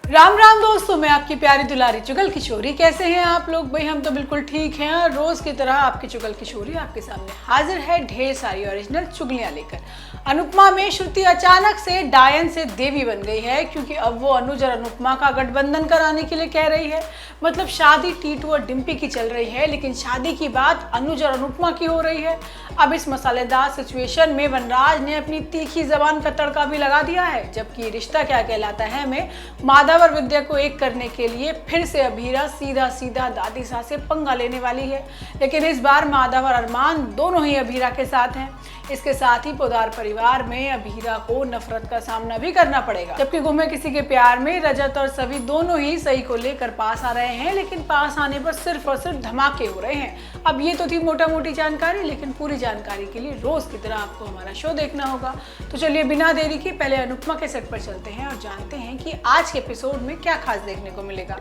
राम राम दोस्तों, मैं आपकी प्यारी दुलारी चुगल किशोरी। कैसे हैं आप लोग? भाई हम तो बिल्कुल ठीक हैं और रोज की तरह आपकी चुगल किशोरी आपके सामने हाजिर है ढेर सारी ओरिजिनल चुगलियां लेकर। अनुपमा में श्रुति अचानक से डायन से देवी बन गई है, क्योंकि अब वो अनुज और अनुपमा का गठबंधन कराने के लिए कह रही है। मतलब शादी टीटू और डिम्पी की चल रही है, लेकिन शादी की बात अनुज और अनुपमा की हो रही है। अब इस मसालेदार सिचुएशन में वनराज ने अपनी तीखी जबान का तड़का भी लगा दिया है। जबकि रिश्ता क्या कहलाता है में माधव और विद्या को एक करने के लिए फिर से अभीरा सीधा सीधा दादी सा से पंगा लेने वाली है। लेकिन इस बार माधव और अरमान दोनों ही अभीरा के साथ हैं। इसके साथ ही पोदार परिवार में अभीरा को नफरत का सामना भी करना पड़ेगा। जबकि गुमे किसी के प्यार में रजत और सभी दोनों ही सही को लेकर पास आ रहे हैं, लेकिन पास आने पर सिर्फ और सिर्फ धमाके हो रहे हैं। अब ये तो थी मोटा मोटी जानकारी, लेकिन पूरी जानकारी के लिए रोज की तरह आपको हमारा शो देखना होगा। तो चलिए बिना देरी के पहले अनुपमा के सेट पर चलते हैं और जानते हैं कि आज के एपिसोड में क्या खास देखने को मिलेगा।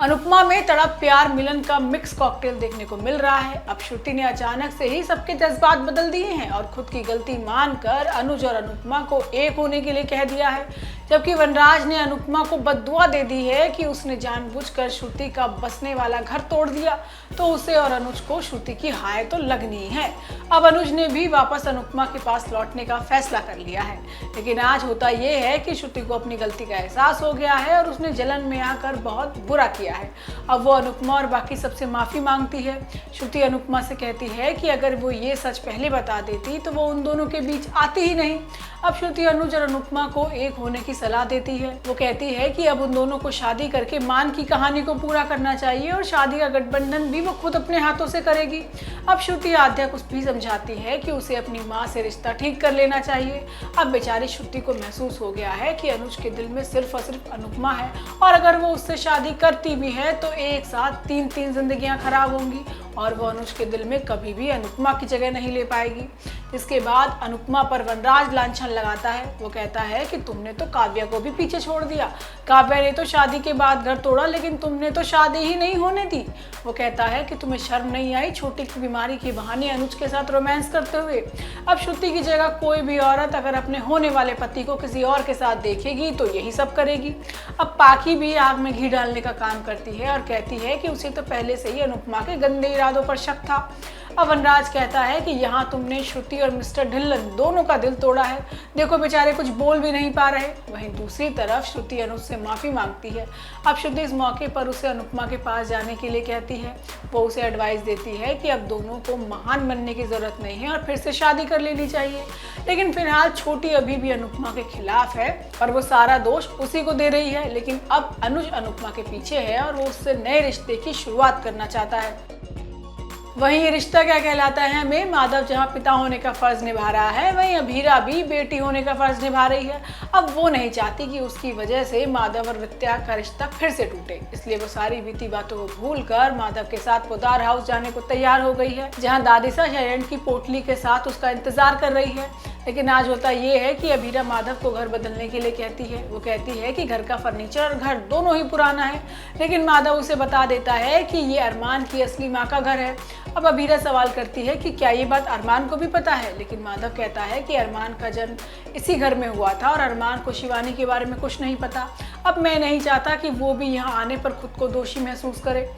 अनुपमा में तड़प प्यार मिलन का मिक्स कॉकटेल देखने को मिल रहा है। अब श्रुति ने अचानक से ही सबके जज्बात बदल दिए हैं और खुद की गलती मानकर अनुज और अनुपमा को एक होने के लिए कह दिया है। जबकि वनराज ने अनुपमा को बद्दुआ दे दी है कि उसने जानबूझकर श्रुति का बसने वाला घर तोड़ दिया, तो उसे और अनुज को श्रुति की हाय तो लगनी है। अब अनुज ने भी वापस अनुपमा के पास लौटने का फैसला कर लिया है। लेकिन आज होता यह है कि श्रुति को अपनी गलती का एहसास हो गया है और उसने जलन में आकर बहुत बुरा किया है। अब वो अनुपमा और बाकी सबसे माफी मांगती है। श्रुति अनुपमा से कहती है कि अगर वो ये सच पहले बता देती तो वो उन दोनों के बीच आती ही नहीं। अब श्रुति अनुज और अनुपमा को एक होने की सलाह देती है। वो कहती है कि अब उन दोनों को शादी करके मान की कहानी को पूरा करना चाहिए और शादी का गठबंधन भी वो खुद अपने हाथों से करेगी। अब श्रुति आद्या को भी समझाती है कि उसे अपनी माँ से रिश्ता ठीक कर लेना चाहिए। अब बेचारी श्रुति को महसूस हो गया है कि अनुज के दिल में सिर्फ और सिर्फ अनुपमा है, और अगर वो उससे शादी करती भी है तो एक साथ तीन जिंदगियां खराब होंगी और वो अनुज के दिल में कभी भी अनुपमा की जगह नहीं ले पाएगी। इसके बाद अनुपमा पर वनराज लांछन लगाता है। वो कहता है कि तुमने तो काव्या को भी पीछे छोड़ दिया। काव्या ने तो शादी के बाद घर तोड़ा, लेकिन तुमने तो शादी ही नहीं होने दी। वो कहता है कि तुम्हें शर्म नहीं आई छोटी की बीमारी के बहाने अनुज के साथ रोमांस करते हुए। अब श्रुति की जगह कोई भी औरत अगर अपने होने वाले पति को किसी और के साथ देखेगी तो यही सब करेगी। अब पाखी भी आग में घी डालने का काम करती है और कहती है कि उसे तो पहले से ही अनुपमा के गंदे इरादों पर शक था। अब वनराज कहता है कि यहाँ तुमने श्रुति और मिस्टर ढिल्लन दोनों का दिल तोड़ा है। देखो बेचारे कुछ बोल भी नहीं पा रहे। वहीं दूसरी तरफ श्रुति अनुज से माफी मांगती है। अब श्रुति इस मौके पर उसे अनुपमा के पास जाने के लिए कहती है। वो उसे एडवाइस देती है कि अब दोनों को महान बनने की जरूरत नहीं है और फिर से शादी कर लेनी चाहिए। लेकिन फिलहाल छोटी अभी भी अनुपमा के खिलाफ है और वो सारा दोष उसी को दे रही है। लेकिन अब अनुज अनुपमा के पीछे है और वो उससे नए रिश्ते की शुरुआत करना चाहता है। वहीं ये रिश्ता क्या कहलाता है में माधव जहां पिता होने का फर्ज निभा रहा है, वहीं अभीरा भी बेटी होने का फर्ज निभा रही है। अब वो नहीं चाहती कि उसकी वजह से माधव और विद्या का रिश्ता फिर से टूटे, इसलिए वो सारी बीती बातों को भूलकर माधव के साथ पोदार हाउस जाने को तैयार हो गई है, जहां दादिसा शरण की पोटली के साथ उसका इंतजार कर रही है। लेकिन आज होता ये है कि अभीरा माधव को घर बदलने के लिए कहती है। वो कहती है कि घर का फर्नीचर और घर दोनों ही पुराना है, लेकिन माधव उसे बता देता है कि ये अरमान की असली माँ का घर है। अब अभीरा सवाल करती है कि क्या ये बात अरमान को भी पता है, लेकिन माधव कहता है कि अरमान का जन्म इसी घर में हुआ था और अरमान को शिवानी के बारे में कुछ नहीं पता। अब मैं नहीं चाहता कि वो भी यहाँ आने पर खुद को दोषी महसूस करे।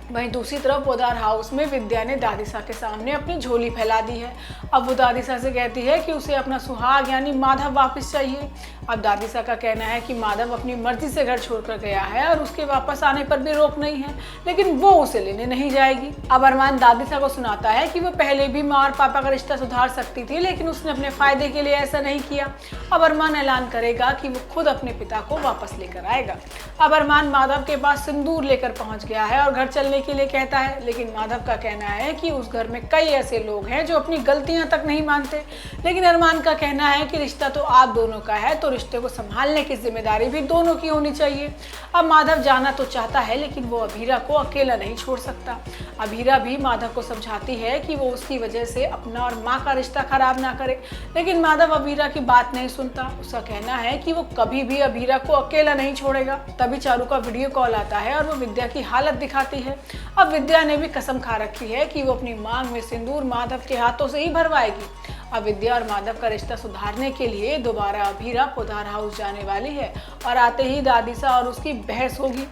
वहीं दूसरी तरफ पोदार हाउस में विद्या ने दादिसा के सामने अपनी झोली फैला दी है। अब वो दादिसा से कहती है कि उसे अपना सुहाग यानी माधव वापस चाहिए। अब दादिसा का कहना है कि माधव अपनी मर्जी से घर छोड़कर गया है और उसके वापस आने पर भी रोक नहीं है, लेकिन वो उसे लेने नहीं जाएगी। अब अरमान दादिसा को सुनाता है कि वो पहले भी माँ और पापा का रिश्ता सुधार सकती थी, लेकिन उसने अपने फायदे के लिए ऐसा नहीं किया। अब अरमान ऐलान करेगा कि वो खुद अपने पिता को वापस लेकर आएगा। अब अरमान माधव के पास सिंदूर लेकर पहुंच गया है और घर चलने के लिए कहता है, लेकिन माधव का कहना है कि उस घर में कई ऐसे लोग हैं जो अपनी गलतियां तक नहीं मानते। लेकिन अरमान का कहना है कि रिश्ता तो आप दोनों का है, तो रिश्ते को संभालने की जिम्मेदारी भी दोनों की होनी चाहिए। अब माधव जाना तो चाहता है, लेकिन वो अभीरा को अकेला नहीं छोड़ सकता। अभीरा भी माधव को समझाती है कि वो उसकी वजह से अपना और माँ का रिश्ता खराब ना करे, लेकिन माधव अभीरा की बात नहीं सुनता। उसका कहना है कि वो कभी भी अभीरा को अकेला नहीं छोड़ेगा। तभी चारू का वीडियो कॉल आता है और वो विद्या की हालत दिखाती है। अब विद्या ने भी कसम खा रखी है कि वो अपनी मांग में सिंदूर माधव के हाथों से ही भरवाएगी। अब विद्या और माधव का रिश्ता सुधारने के लिए दोबारा अभीरा पोद्दार हाउस जाने वाली है और आते ही दादीसा और उसकी बहस होगी।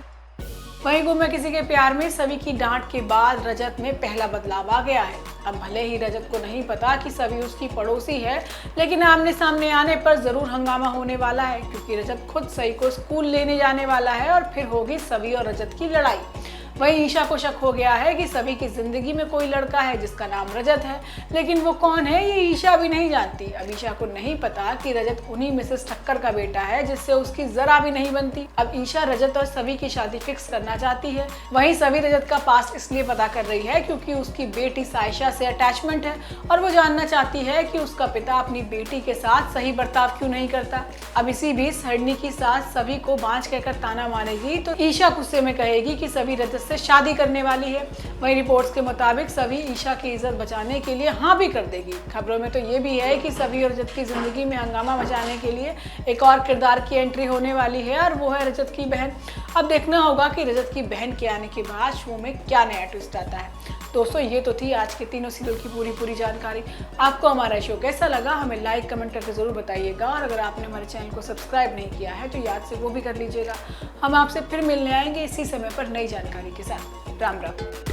वहीं गुम है किसी के प्यार में सवी की डांट के बाद रजत में पहला बदलाव आ गया है। अब भले ही रजत को नहीं पता कि सवी उसकी पड़ोसी है, लेकिन आमने सामने आने पर जरूर हंगामा होने वाला है, क्योंकि रजत खुद सई को स्कूल लेने जाने वाला है और फिर होगी सवी और रजत की लड़ाई। वहीं ईशा को शक हो गया है कि सभी की जिंदगी में कोई लड़का है जिसका नाम रजत है, लेकिन वो कौन है ये ईशा भी नहीं जानती। अब ईशा को नहीं पता कि रजत उन्हीं मिसेस ठक्कर का बेटा है जिससे उसकी जरा भी नहीं बनती। अब ईशा रजत और सभी की शादी फिक्स करना चाहती है। वहीं सभी रजत का पास्ट इसलिए पता कर रही है क्योंकि उसकी बेटी साइशा से अटैचमेंट है और वो जानना चाहती है कि उसका पिता अपनी बेटी के साथ सही बर्ताव क्यों नहीं करता। अब इसी बीच हरणी की सास सभी को बांझ कहकर ताना मारेगी तो ईशा गुस्से में कहेगी कि सभी रजत से शादी करने वाली है। वहीं रिपोर्ट्स के मुताबिक सभी ईशा की इज्जत बचाने के लिए हाँ भी कर देगी। खबरों में तो ये भी है कि सभी और रजत की जिंदगी में हंगामा मचाने के लिए एक और किरदार की एंट्री होने वाली है और वो है रजत की बहन। अब देखना होगा कि रजत की बहन के आने के बाद शो में क्या नया ट्विस्ट आता है। दोस्तों, ये तो थी आज के तीनों सीरियल की पूरी जानकारी। आपको हमारा शो कैसा लगा हमें लाइक कमेंट करके जरूर बताइएगा, और अगर आपने हमारे चैनल को सब्सक्राइब नहीं किया है तो याद से वो भी कर लीजिएगा। हम आपसे फिर मिलने आएंगे इसी समय पर नई जानकारी के साथ। राम राम।